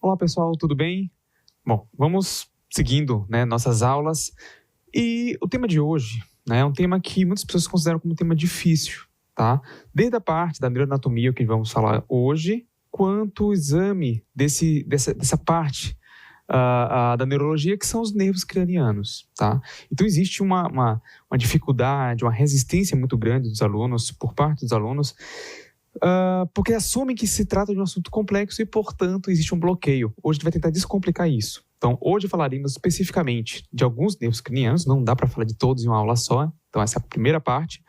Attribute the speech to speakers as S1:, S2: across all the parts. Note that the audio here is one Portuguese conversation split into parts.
S1: Olá pessoal, tudo bem? Bom, vamos seguindo, nossas aulas. E o tema de hoje, é um tema que muitas pessoas consideram como um tema difícil, tá? Desde a parte da neuroanatomia que vamos falar hoje, quanto o exame dessa parte da neurologia, que são os nervos cranianos, tá? Então existe uma dificuldade, uma resistência muito grande dos alunos, por parte dos alunos, porque assumem que se trata de um assunto complexo e, portanto, existe um bloqueio. Hoje a gente vai tentar descomplicar isso. Então, hoje falaremos especificamente de alguns nervos cranianos, não dá para falar de todos em uma aula só, então essa é a primeira parte.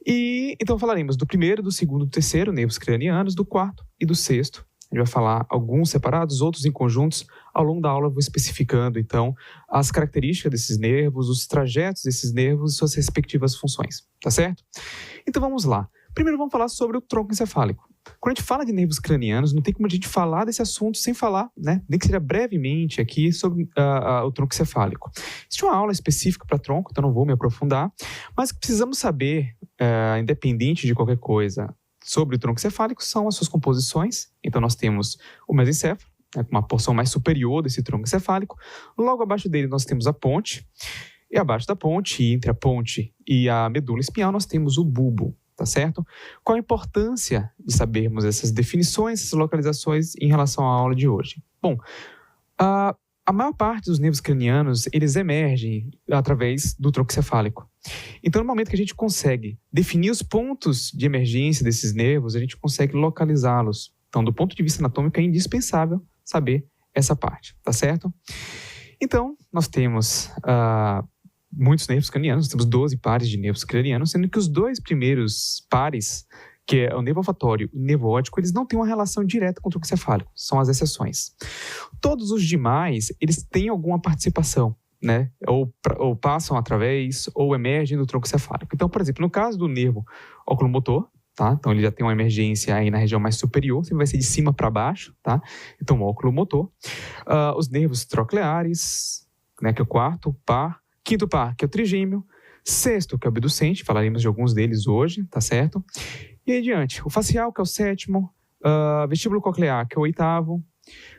S1: E então falaremos do primeiro, do segundo, do terceiro nervos cranianos, do quarto e do sexto. A gente vai falar alguns separados, outros em conjuntos. Ao longo da aula eu vou especificando, então, as características desses nervos, os trajetos desses nervos e suas respectivas funções, tá certo? Então vamos lá. Primeiro vamos falar sobre o tronco encefálico. Quando a gente fala de nervos cranianos, não tem como a gente falar desse assunto sem falar, nem que seja brevemente aqui, sobre o tronco encefálico. Existe uma aula específica para tronco, então não vou me aprofundar, mas precisamos saber, independente de qualquer coisa, sobre o tronco encefálico, são as suas composições. Então nós temos o mesencéfalo, uma porção mais superior desse tronco encefálico. Logo abaixo dele nós temos a ponte, e abaixo da ponte, entre a ponte e a medula espinhal, nós temos o bulbo. Tá certo? Qual a importância de sabermos essas definições, essas localizações em relação à aula de hoje? Bom, a maior parte dos nervos cranianos, eles emergem através do tronco encefálico. Então, no momento que a gente consegue definir os pontos de emergência desses nervos, a gente consegue localizá-los. Então, do ponto de vista anatômico, é indispensável saber essa parte, tá certo? Então, nós temos muitos nervos cranianos, temos 12 pares de nervos cranianos, sendo que os dois primeiros pares, que é o nervo olfatório e o nervo óptico, eles não têm uma relação direta com o tronco encefálico, são as exceções. Todos os demais, eles têm alguma participação, ou passam através, ou emergem do tronco encefálico. Então, por exemplo, no caso do nervo oculomotor, tá? Então ele já tem uma emergência aí na região mais superior, sempre vai ser de cima para baixo, tá? Então, o oculomotor. Os nervos trocleares, que é o quarto par, quinto par, que é o trigêmeo. Sexto, que é o abducente, falaremos de alguns deles hoje, tá certo? E aí adiante, o facial, que é o sétimo, vestíbulo coclear, que é o oitavo,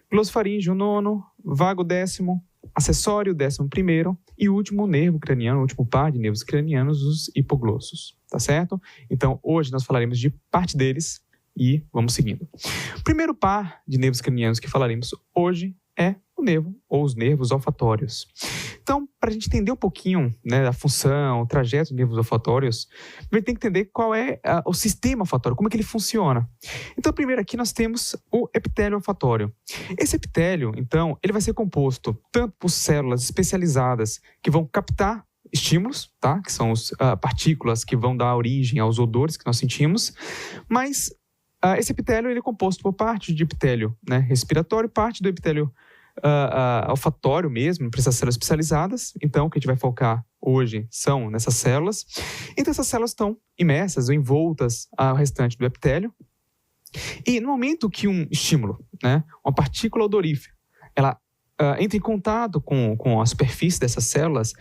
S1: glossofaríngeo, o nono, vago, décimo, acessório, 11º, e o último nervo craniano, o último par de nervos cranianos, os hipoglossos, tá certo? Então, hoje nós falaremos de parte deles e vamos seguindo. O primeiro par de nervos cranianos que falaremos hoje é o nervo, ou os nervos olfatórios. Então, para a gente entender um pouquinho da função, o trajeto dos nervos olfatórios, a gente tem que entender qual é o sistema olfatório, como é que ele funciona. Então, primeiro aqui nós temos o epitélio olfatório. Esse epitélio, então, ele vai ser composto tanto por células especializadas que vão captar estímulos, tá? Que são as partículas que vão dar origem aos odores que nós sentimos, mas esse epitélio ele é composto por parte de epitélio respiratório, parte do epitélio olfatório mesmo, para essas células especializadas. Então, o que a gente vai focar hoje são nessas células. Então, essas células estão imersas ou envoltas ao restante do epitélio. E no momento que um estímulo, uma partícula odorífera, ela entra em contato com a superfície dessas células,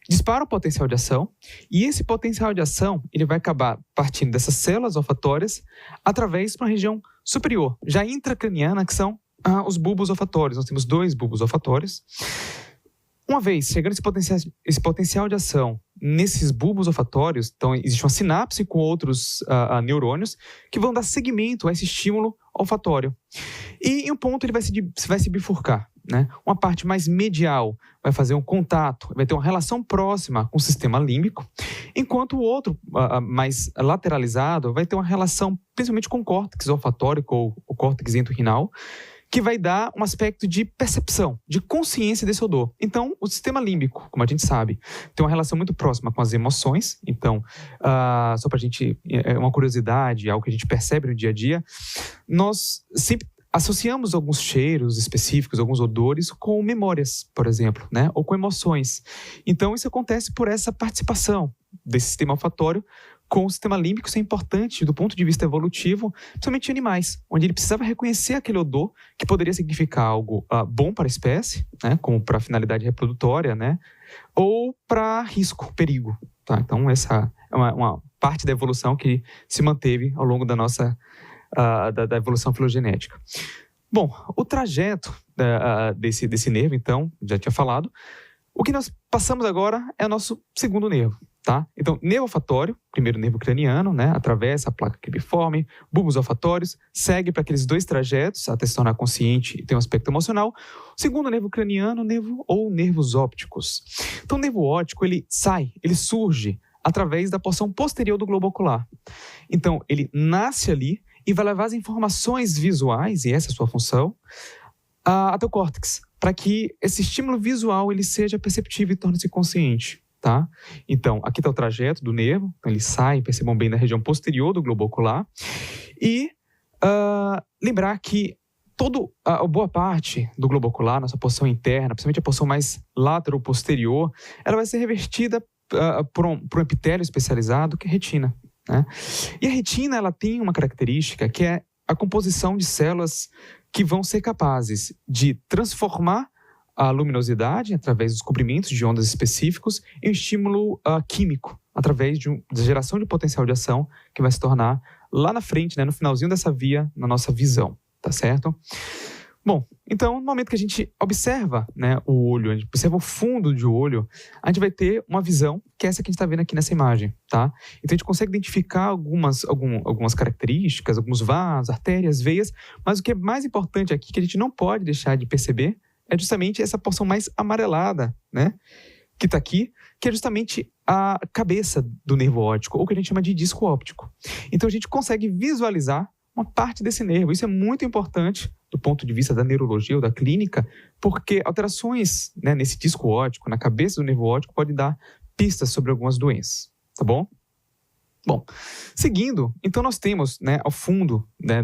S1: dispara o potencial de ação, e esse potencial de ação ele vai acabar partindo dessas células olfatórias através de uma região superior, já intracraniana, que são os bulbos olfatórios. Nós temos 2 bulbos olfatórios. Uma vez chegando esse potencial de ação nesses bulbos olfatórios, então existe uma sinapse com outros neurônios que vão dar seguimento a esse estímulo olfatório. E em um ponto ele vai se bifurcar. Uma parte mais medial vai fazer um contato, vai ter uma relação próxima com o sistema límbico, enquanto o outro, mais lateralizado, vai ter uma relação principalmente com o córtex olfatório ou o córtex entorrinal, que vai dar um aspecto de percepção, de consciência desse odor. Então, o sistema límbico, como a gente sabe, tem uma relação muito próxima com as emoções. Então, só para a gente, uma curiosidade, algo que a gente percebe no dia a dia, nós sempre associamos alguns cheiros específicos, alguns odores, com memórias, por exemplo, ou com emoções. Então, isso acontece por essa participação desse sistema olfatório com o sistema límbico. Isso é importante do ponto de vista evolutivo, principalmente em animais, onde ele precisava reconhecer aquele odor que poderia significar algo bom para a espécie, como para a finalidade reprodutória, ou para risco, perigo. Tá? Então, essa é uma parte da evolução que se manteve ao longo da nossa da evolução filogenética. Bom, o trajeto desse nervo, então, já tinha falado. O que nós passamos agora é o nosso segundo nervo, tá? Então, nervo olfatório, primeiro nervo craniano, né? Atravessa a placa cribiforme, bulbos olfatórios, segue para aqueles 2 trajetos, até se tornar consciente e ter um aspecto emocional. Segundo nervo craniano, nervos ópticos. Então, o nervo óptico, ele surge através da porção posterior do globo ocular. Então, ele nasce ali e vai levar as informações visuais, e essa é a sua função, até o córtex, para que esse estímulo visual ele seja perceptível e torne-se consciente, tá? Então, aqui está o trajeto do nervo, então ele sai, percebam bem, da região posterior do globo ocular, e lembrar que a boa parte do globo ocular, nossa porção interna, principalmente a porção mais lateral-posterior, ela vai ser revestida por um epitélio especializado, que é a retina, né? E a retina, ela tem uma característica que é a composição de células que vão ser capazes de transformar a luminosidade através dos comprimentos de ondas específicos em um estímulo químico, através da geração de potencial de ação que vai se tornar lá na frente, né, no finalzinho dessa via, na nossa visão, tá certo? Bom, então, no momento que a gente observa, né, o olho, a gente observa o fundo de olho, a gente vai ter uma visão, que é essa que a gente está vendo aqui nessa imagem, tá? Então, a gente consegue identificar algumas características, alguns vasos, artérias, veias, mas o que é mais importante aqui, que a gente não pode deixar de perceber, é justamente essa porção mais amarelada, né, que está aqui, que é justamente a cabeça do nervo óptico, ou que a gente chama de disco óptico. Então, a gente consegue visualizar uma parte desse nervo. Isso é muito importante do ponto de vista da neurologia ou da clínica, porque alterações, né, nesse disco óptico, na cabeça do nervo óptico, podem dar pistas sobre algumas doenças, tá bom? Bom, seguindo, então nós temos, né, ao fundo, né,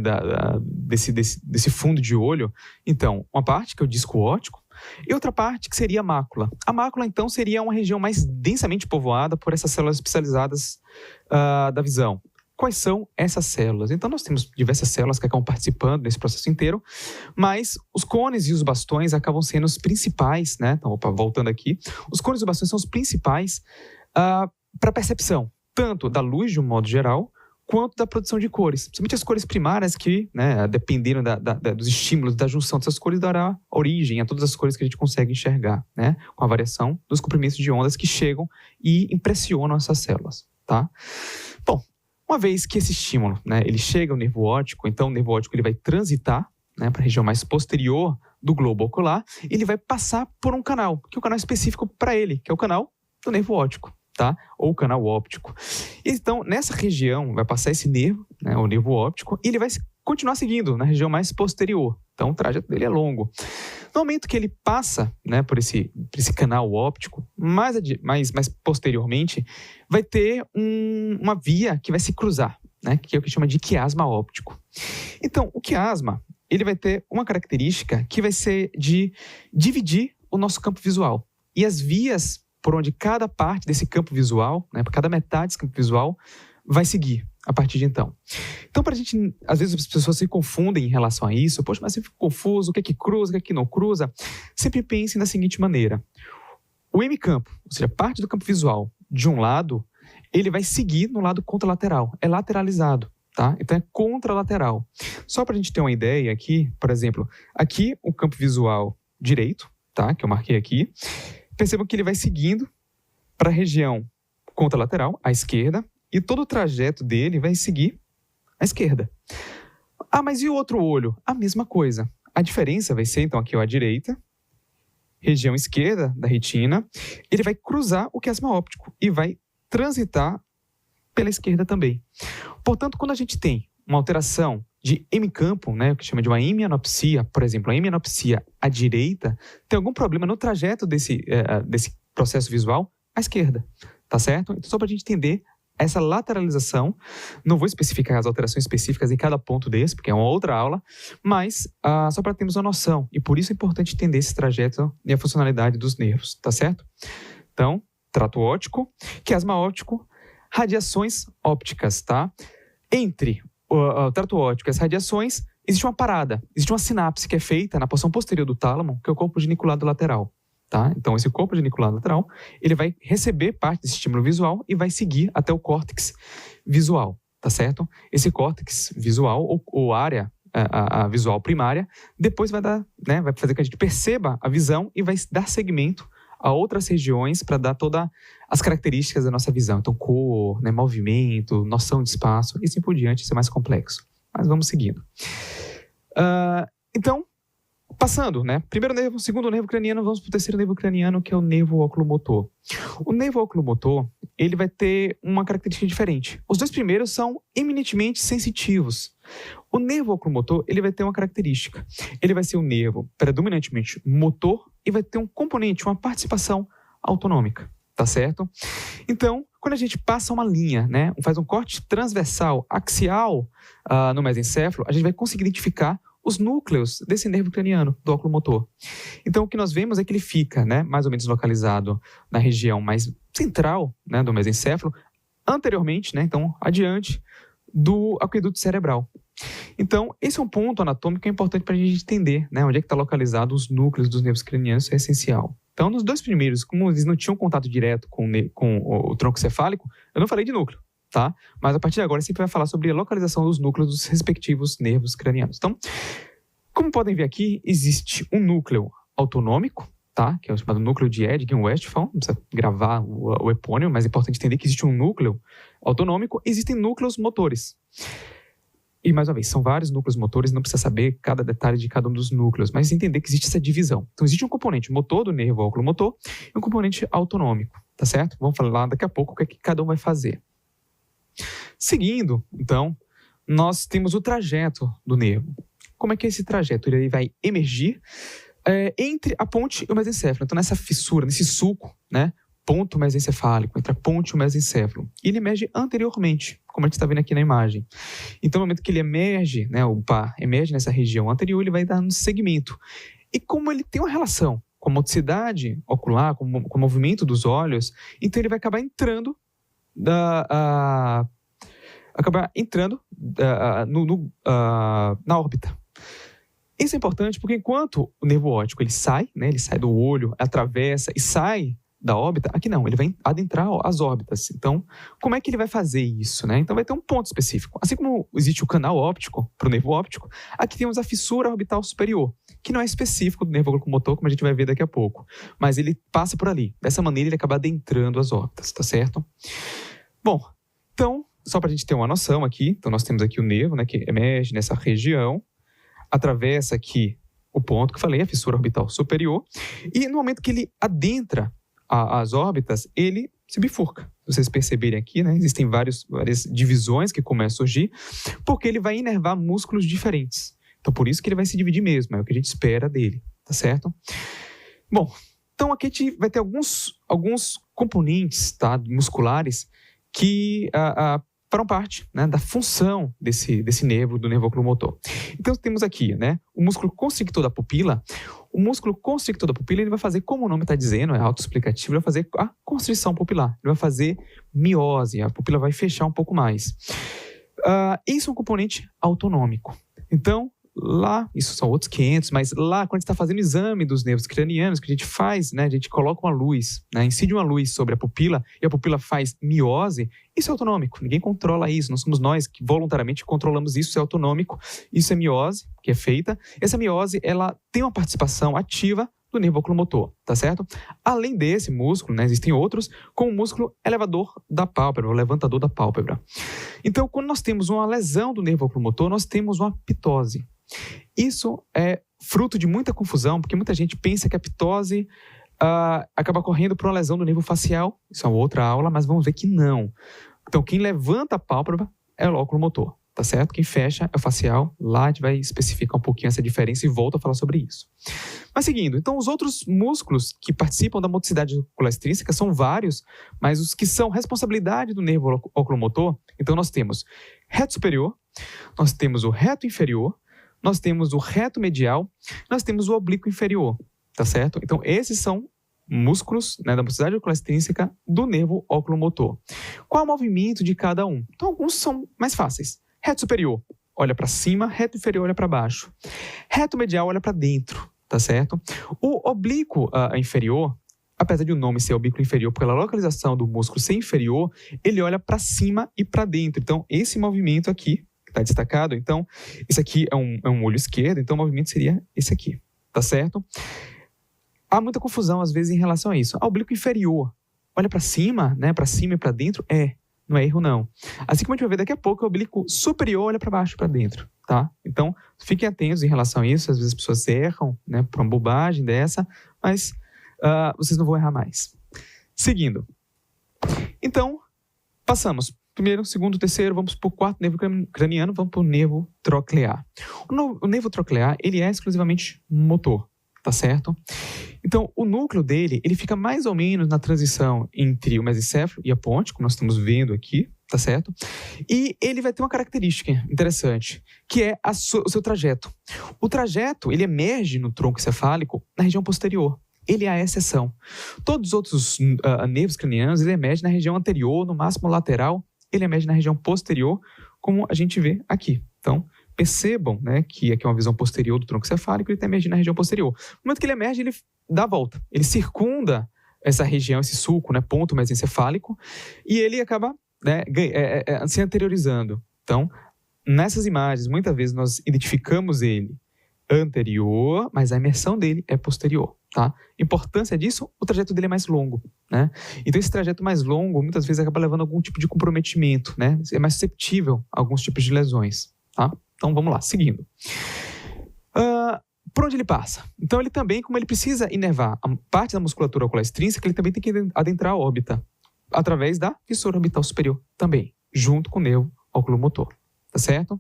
S1: desse fundo de olho, então, uma parte que é o disco óptico e outra parte que seria a mácula. A mácula, então, seria uma região mais densamente povoada por essas células especializadas da visão. Quais são essas células? Então, nós temos diversas células que acabam participando desse processo inteiro, mas os cones e os bastões acabam sendo os principais, né? Então, voltando aqui, os cones e os bastões são os principais para a percepção, tanto da luz de um modo geral, quanto da produção de cores. Principalmente as cores primárias que, né, dependendo dos estímulos, da junção dessas cores, dará origem a todas as cores que a gente consegue enxergar, né? Com a variação dos comprimentos de ondas que chegam e impressionam essas células, tá? Bom, uma vez que esse estímulo, né, ele chega ao nervo óptico, então o nervo óptico ele vai transitar, né, para a região mais posterior do globo ocular, e ele vai passar por um canal, que é o canal específico para ele, que é o canal do nervo óptico, tá? Ou o canal óptico. Então, nessa região vai passar esse nervo, né, o nervo óptico, e ele vai continuar seguindo na região mais posterior. Então, o trajeto dele é longo. No momento que ele passa, né, por esse canal óptico, mais posteriormente, vai ter uma via que vai se cruzar, né, que é o que chama de quiasma óptico. Então, o quiasma, ele vai ter uma característica que vai ser de dividir o nosso campo visual. E as vias por onde cada parte desse campo visual, né, por cada metade desse campo visual, vai seguir a partir de então. Então, para a gente, às vezes as pessoas se confundem em relação a isso. Poxa, mas eu fico confuso, o que é que cruza, o que é que não cruza? Sempre pense da seguinte maneira. O hemicampo, ou seja, parte do campo visual de um lado, ele vai seguir no lado contralateral. É lateralizado, tá? Então, é contralateral. Só para a gente ter uma ideia aqui, por exemplo, aqui o campo visual direito, tá? Que eu marquei aqui. Percebam que ele vai seguindo para a região contralateral, à esquerda, e todo o trajeto dele vai seguir à esquerda. Ah, mas e o outro olho? A mesma coisa. A diferença vai ser, então, aqui à direita, região esquerda da retina, ele vai cruzar o quiasma óptico e vai transitar pela esquerda também. Portanto, quando a gente tem uma alteração de hemicampo, né, o que chama de uma hemianopsia, por exemplo, a hemianopsia à direita, tem algum problema no trajeto desse processo visual à esquerda, tá certo? Então, só para a gente entender essa lateralização, não vou especificar as alterações específicas em cada ponto desse, porque é uma outra aula, mas só para termos uma noção, e por isso é importante entender esse trajeto e a funcionalidade dos nervos, tá certo? Então, trato óptico, quiasma óptico, radiações ópticas, tá? Entre o trato óptico e as radiações, existe uma parada, existe uma sinapse que é feita na porção posterior do tálamo, que é o corpo geniculado lateral. Tá? Então, esse corpo geniculado lateral, ele vai receber parte desse estímulo visual e vai seguir até o córtex visual, tá certo? Esse córtex visual, ou área a visual primária, depois vai dar, né, vai fazer com que a gente perceba a visão e vai dar segmento a outras regiões para dar todas as características da nossa visão. Então, cor, né, movimento, noção de espaço, e assim por diante, isso é mais complexo. Mas vamos seguindo. Então, passando, né? Primeiro nervo, segundo nervo craniano, vamos para o terceiro nervo craniano, que é o nervo oculomotor. O nervo oculomotor, ele vai ter uma característica diferente. Os dois primeiros são eminentemente sensitivos. O nervo oculomotor, ele vai ter uma característica. Ele vai ser um nervo predominantemente motor e vai ter um componente, uma participação autonômica, tá certo? Então, quando a gente passa uma linha, né, faz um corte transversal, axial no mesencéfalo, a gente vai conseguir identificar os núcleos desse nervo craniano, do oculomotor. Então, o que nós vemos é que ele fica, né, mais ou menos localizado na região mais central, né, do mesencéfalo, anteriormente, né, então, adiante do aqueduto cerebral. Então, esse é um ponto anatômico que é importante para a gente entender, né, onde é que está localizado os núcleos dos nervos cranianos, isso é essencial. Então, nos dois primeiros, como eles não tinham contato direto com o tronco cefálico, eu não falei de núcleo, tá? Mas a partir de agora, sempre vai falar sobre a localização dos núcleos dos respectivos nervos cranianos. Então, como podem ver aqui, existe um núcleo autonômico, tá? Que é o chamado núcleo de Edgin-Westphal, não precisa gravar o epônimo, mas é importante entender que existe um núcleo autonômico, existem núcleos motores. E, mais uma vez, são vários núcleos motores, não precisa saber cada detalhe de cada um dos núcleos, mas entender que existe essa divisão. Então, existe um componente motor do nervo oculomotor e um componente autonômico, tá certo? Vamos falar daqui a pouco o que é que cada um vai fazer. Seguindo, então, nós temos o trajeto do nervo. Como é que é esse trajeto? Ele vai emergir entre a ponte e o mesencéfalo. Então, nessa fissura, nesse sulco, né? Ponto mesencefálico, entre a ponte e o mesencéfalo. E ele emerge anteriormente, como a gente está vendo aqui na imagem. Então, no momento que ele emerge, né, o par emerge nessa região anterior, ele vai dar um segmento. E como ele tem uma relação com a motricidade ocular, com o movimento dos olhos, então ele vai acabar entrando na órbita. Isso é importante porque enquanto o nervo óptico ele sai, né, ele sai do olho, atravessa e sai da órbita, aqui não, ele vai adentrar as órbitas. Então, como é que ele vai fazer isso, né? Então, vai ter um ponto específico. Assim como existe o canal óptico para o nervo óptico, aqui temos a fissura orbital superior, que não é específico do nervo oculomotor, como a gente vai ver daqui a pouco. Mas ele passa por ali. Dessa maneira, ele acaba adentrando as órbitas, tá certo? Bom, então, só para a gente ter uma noção aqui, então nós temos aqui o nervo, né, que emerge nessa região, atravessa aqui o ponto que eu falei, a fissura orbital superior, e no momento que ele adentra as órbitas, ele se bifurca. Se vocês perceberem aqui, né, existem várias divisões que começam a surgir, porque ele vai inervar músculos diferentes. Então, por isso que ele vai se dividir mesmo, é o que a gente espera dele, tá certo? Bom, então aqui a gente vai ter alguns componentes, tá, musculares que farão parte, né, da função desse nervo, do nervo oculomotor. Então, temos aqui, né, o músculo constrictor da pupila. O músculo constrictor da pupila, ele vai fazer, como o nome está dizendo, é autoexplicativo, ele vai fazer a constrição pupilar. Ele vai fazer miose, a pupila vai fechar um pouco mais. Isso é um componente autonômico. Então, lá, isso são outros 500, mas lá, quando a gente está fazendo o exame dos nervos cranianos, que a gente faz, né, a gente coloca uma luz, né, incide uma luz sobre a pupila e a pupila faz miose, isso é autonômico, ninguém controla isso, não somos nós que voluntariamente controlamos isso, é autonômico, isso é miose, que é feita. Essa miose, ela tem uma participação ativa do nervo oculomotor, tá certo? Além desse músculo, né, existem outros, como o músculo elevador da pálpebra, o levantador da pálpebra. Então, quando nós temos uma lesão do nervo oculomotor, nós temos uma ptose. Isso é fruto de muita confusão, porque muita gente pensa que a ptose acaba correndo por uma lesão do nervo facial. Isso é uma outra aula, mas vamos ver que não. Então, quem levanta a pálpebra é o oculomotor, tá certo? Quem fecha é o facial. Lá a gente vai especificar um pouquinho essa diferença e volta a falar sobre isso. Mas seguindo, então os outros músculos que participam da motricidade ocular extrínseca são vários, mas os que são responsabilidade do nervo oculomotor, então nós temos reto superior, nós temos o reto inferior, nós temos o reto medial, nós temos o oblíquo inferior, tá certo? Então, esses são músculos, né, da motricidade ocular extrínseca do nervo oculomotor. Qual é o movimento de cada um? Então, alguns são mais fáceis. Reto superior, olha para cima, reto inferior, olha para baixo. Reto medial, olha para dentro, tá certo? O oblíquo inferior, apesar de o nome ser oblíquo inferior, pela localização do músculo ser inferior, ele olha para cima e para dentro. Então, esse movimento aqui, está destacado. Então, esse aqui é um olho esquerdo, então o movimento seria esse aqui, tá certo? Há muita confusão, às vezes, em relação a isso. O oblíquo inferior, olha para cima, né? Para cima e para dentro, não é erro, não. Assim como a gente vai ver daqui a pouco, o oblíquo superior olha para baixo e para dentro, tá? Então, fiquem atentos em relação a isso. Às vezes as pessoas erram, né? Por uma bobagem dessa, mas vocês não vão errar mais. Seguindo. Então, passamos. Primeiro, segundo, terceiro, vamos para o quarto nervo craniano, vamos para o nervo troclear. O nervo troclear, ele é exclusivamente motor, tá certo? Então, o núcleo dele, ele fica mais ou menos na transição entre o mesencéfalo e a ponte, como nós estamos vendo aqui, tá certo? E ele vai ter uma característica interessante, que é o seu trajeto. O trajeto, ele emerge no tronco encefálico na região posterior. Ele é a exceção. Todos os outros nervos cranianos, ele emerge na região anterior, no máximo lateral, ele emerge na região posterior, como a gente vê aqui. Então, percebam, né, que aqui é uma visão posterior do tronco cefálico, ele está emergindo na região posterior. No momento que ele emerge, ele dá a volta. Ele circunda essa região, esse sulco, né, ponto mesencefálico, e ele acaba, né, se anteriorizando. Então, nessas imagens, muitas vezes nós identificamos ele anterior, mas a imersão dele é posterior, tá? Importância disso, o trajeto dele é mais longo, né? Então esse trajeto mais longo, muitas vezes acaba levando a algum tipo de comprometimento, né? É mais susceptível a alguns tipos de lesões, tá? Então vamos lá, seguindo. Por onde ele passa? Então ele também, como ele precisa inervar a parte da musculatura ocular extrínseca, ele também tem que adentrar a órbita, através da fissura orbital superior também, junto com o nervo oculomotor. Tá certo?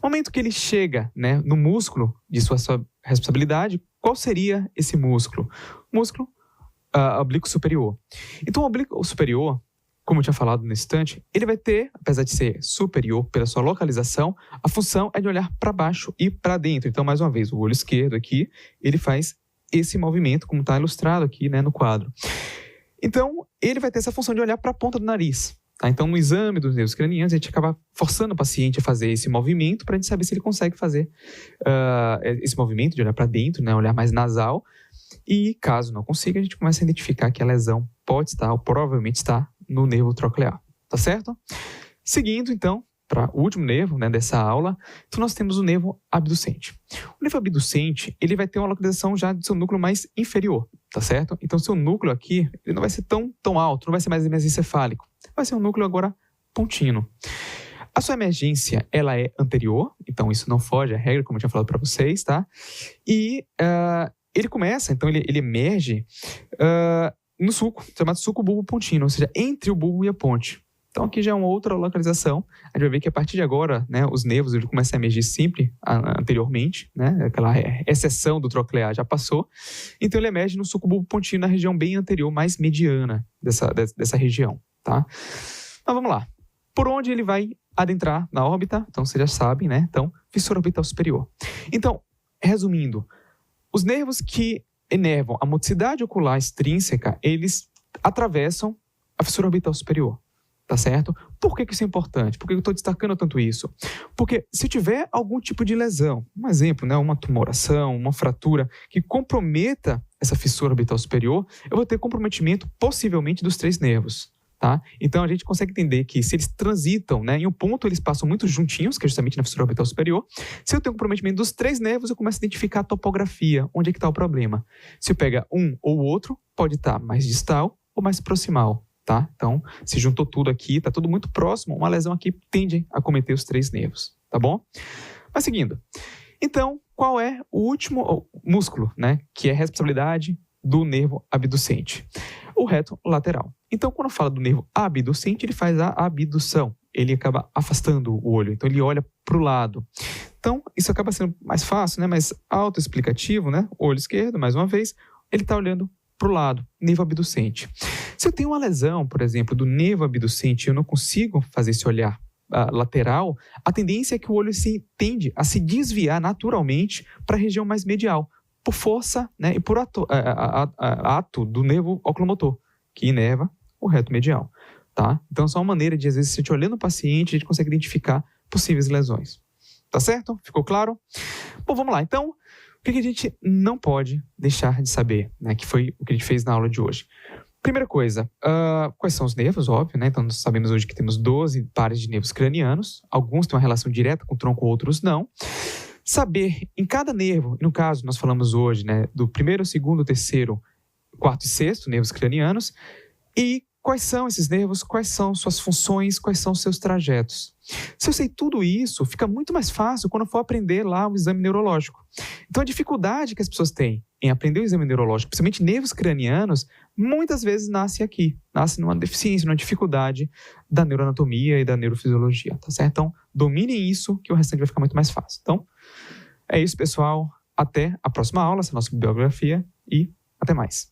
S1: No momento que ele chega, né, no músculo de sua responsabilidade, qual seria esse músculo? O músculo oblíquo superior. Então, o oblíquo superior, como eu tinha falado no instante, ele vai ter, apesar de ser superior pela sua localização, a função é de olhar para baixo e para dentro. Então, mais uma vez, o olho esquerdo aqui, ele faz esse movimento, como está ilustrado aqui, né, no quadro. Então, ele vai ter essa função de olhar para a ponta do nariz. Tá? Então, no exame dos nervos cranianos, a gente acaba forçando o paciente a fazer esse movimento para a gente saber se ele consegue fazer esse movimento de olhar para dentro, né? Olhar mais nasal. E, caso não consiga, a gente começa a identificar que a lesão pode estar ou provavelmente está no nervo troclear. Tá certo? Seguindo, então, para o último nervo, né, dessa aula, então nós temos o nervo abducente. O nervo abducente, ele vai ter uma localização já do seu núcleo mais inferior, tá certo? Então, seu núcleo aqui, ele não vai ser tão alto, não vai ser mais mesencefálico. Vai ser um núcleo agora pontinho. A sua emergência, ela é anterior, então isso não foge à regra, como eu tinha falado para vocês, tá? E ele começa, então ele emerge no sulco, chamado sulco bulbo pontino, ou seja, entre o bulbo e a ponte. Então aqui já é uma outra localização. A gente vai ver que a partir de agora, né, os nervos ele começam a emergir sempre anteriormente, né? Aquela exceção do troclear já passou. Então ele emerge no sulco bulbo pontino, na região bem anterior, mais mediana dessa região, tá? Então vamos lá. Por onde ele vai adentrar na órbita? Então vocês já sabem, né? Então, fissura orbital superior. Então, resumindo, os nervos que inervam a motricidade ocular extrínseca, eles atravessam a fissura orbital superior. Tá certo? Por que isso é importante? Por que eu estou destacando tanto isso? Porque se tiver algum tipo de lesão, um exemplo, né, uma tumoração, uma fratura que comprometa essa fissura orbital superior, eu vou ter comprometimento possivelmente dos 3 nervos. Tá? Então a gente consegue entender que se eles transitam, né, em um ponto eles passam muito juntinhos, que é justamente na fissura orbital superior. Se eu tenho comprometimento dos 3 nervos, eu começo a identificar a topografia, onde é que está o problema. Se eu pego um ou outro, pode estar mais distal ou mais proximal. Tá? Então, se juntou tudo aqui, está tudo muito próximo, uma lesão aqui tende a acometer os 3 nervos, tá bom? Mas seguindo, então, qual é o último músculo, né, que é responsabilidade do nervo abducente? O reto lateral. Então, quando eu falo do nervo abducente, ele faz a abdução, ele acaba afastando o olho, então ele olha para o lado. Então, isso acaba sendo mais fácil, né, mais autoexplicativo, né? O olho esquerdo, mais uma vez, ele está olhando para o lado, nervo abducente. Se eu tenho uma lesão, por exemplo, do nervo abducente e eu não consigo fazer esse olhar lateral, a tendência é que o olho tende a se desviar naturalmente para a região mais medial, por força, né, e por ato do nervo oculomotor, que inerva o reto medial. Tá? Então, só uma maneira de, às vezes, se a gente olhando o paciente, a gente consegue identificar possíveis lesões. Tá certo? Ficou claro? Bom, vamos lá. Então, o que a gente não pode deixar de saber, né, que foi o que a gente fez na aula de hoje? Primeira coisa, quais são os nervos, óbvio, né? Então, nós sabemos hoje que temos 12 pares de nervos cranianos. Alguns têm uma relação direta com o tronco, outros não. Saber em cada nervo, e no caso, nós falamos hoje, né, do primeiro, segundo, terceiro, quarto e sexto nervos cranianos, e quais são esses nervos, quais são suas funções, quais são seus trajetos. Se eu sei tudo isso, fica muito mais fácil quando eu for aprender lá o exame neurológico. Então, a dificuldade que as pessoas têm em aprender o exame neurológico, principalmente nervos cranianos, muitas vezes nasce aqui, nasce numa deficiência, numa dificuldade da neuroanatomia e da neurofisiologia, tá certo? Então, dominem isso, que o restante vai ficar muito mais fácil. Então, é isso, pessoal. Até a próxima aula, essa é a nossa bibliografia, e até mais.